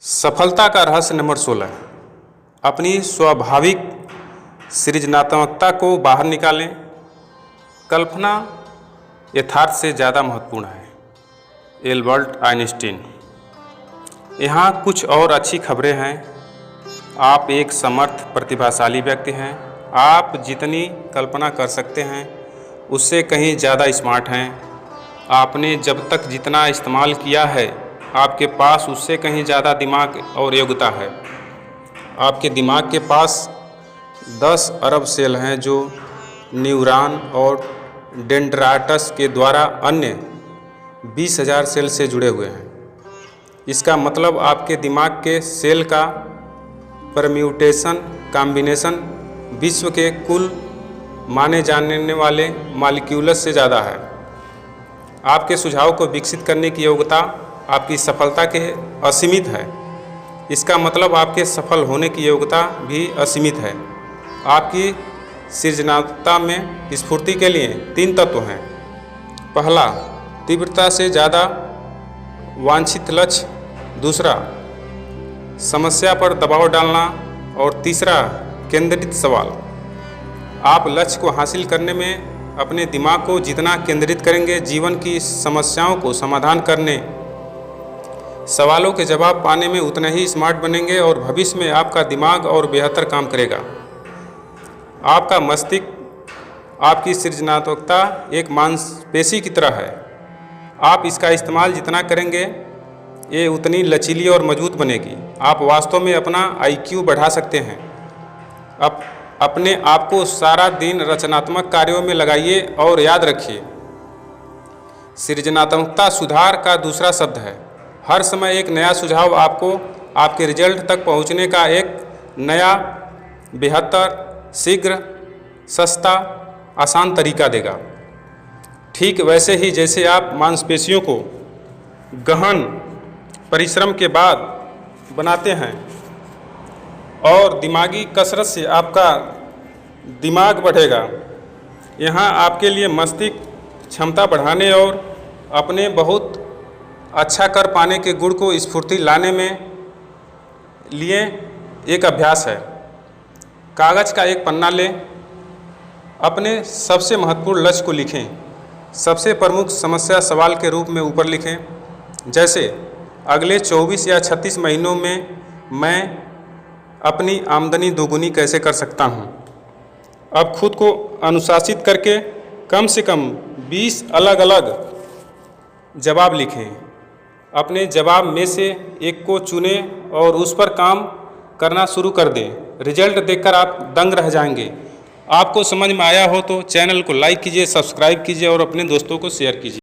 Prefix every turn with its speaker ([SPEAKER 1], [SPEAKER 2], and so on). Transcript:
[SPEAKER 1] सफलता का रहस्य नंबर 16, अपनी स्वाभाविक सृजनात्मकता को बाहर निकालें। कल्पना यथार्थ से ज़्यादा महत्वपूर्ण है। Albert Einstein. यहाँ कुछ और अच्छी खबरें हैं। आप एक समर्थ प्रतिभाशाली व्यक्ति हैं। आप जितनी कल्पना कर सकते हैं उससे कहीं ज़्यादा स्मार्ट हैं। आपने जब तक जितना इस्तेमाल किया है आपके पास उससे कहीं ज़्यादा दिमाग और योग्यता है। आपके दिमाग के पास 10 अरब सेल हैं जो न्यूरॉन और डेंड्राइट्स के द्वारा अन्य 20,000 सेल से जुड़े हुए हैं। इसका मतलब आपके दिमाग के सेल का परम्यूटेशन कॉम्बिनेशन विश्व के कुल माने जाने वाले मॉलिक्यूल्स से ज़्यादा है। आपके सुझाव को विकसित करने की योग्यता आपकी सफलता के असीमित है। इसका मतलब आपके सफल होने की योग्यता भी असीमित है। आपकी सृजनात्मकता में स्फूर्ति के लिए 3 तत्व हैं। पहला, तीव्रता से ज़्यादा वांछित लक्ष्य। दूसरा, समस्या पर दबाव डालना। और तीसरा, केंद्रित सवाल। आप लक्ष्य को हासिल करने में अपने दिमाग को जितना केंद्रित करेंगे, जीवन की समस्याओं को समाधान करने, सवालों के जवाब पाने में उतने ही स्मार्ट बनेंगे और भविष्य में आपका दिमाग और बेहतर काम करेगा। आपका मस्तिष्क आपकी सृजनात्मकता एक मांसपेशी की तरह है। आप इसका इस्तेमाल जितना करेंगे ये उतनी लचीली और मजबूत बनेगी। आप वास्तव में अपना IQ बढ़ा सकते हैं। अपने आप को सारा दिन रचनात्मक कार्यों में लगाइए और याद रखिए, सृजनात्मकता सुधार का दूसरा शब्द है। हर समय एक नया सुझाव आपको आपके रिजल्ट तक पहुंचने का एक नया, बेहतर, शीघ्र, सस्ता, आसान तरीका देगा। ठीक वैसे ही जैसे आप मांसपेशियों को गहन परिश्रम के बाद बनाते हैं और दिमागी कसरत से आपका दिमाग बढ़ेगा। यहाँ आपके लिए मस्तिष्क क्षमता बढ़ाने और अपने बहुत अच्छा कर पाने के गुण को स्फूर्ति लाने में लिए एक अभ्यास है। कागज़ का एक पन्ना लें, अपने सबसे महत्वपूर्ण लक्ष्य को लिखें। सबसे प्रमुख समस्या सवाल के रूप में ऊपर लिखें, जैसे अगले 24 या 36 महीनों में मैं अपनी आमदनी दोगुनी कैसे कर सकता हूँ। अब खुद को अनुशासित करके कम से कम 20 अलग अलग जवाब लिखें। अपने जवाब में से एक को चुनें और उस पर काम करना शुरू कर दें। रिजल्ट देखकर आप दंग रह जाएंगे। आपको समझ में आया हो तो चैनल को लाइक कीजिए, सब्सक्राइब कीजिए और अपने दोस्तों को शेयर कीजिए।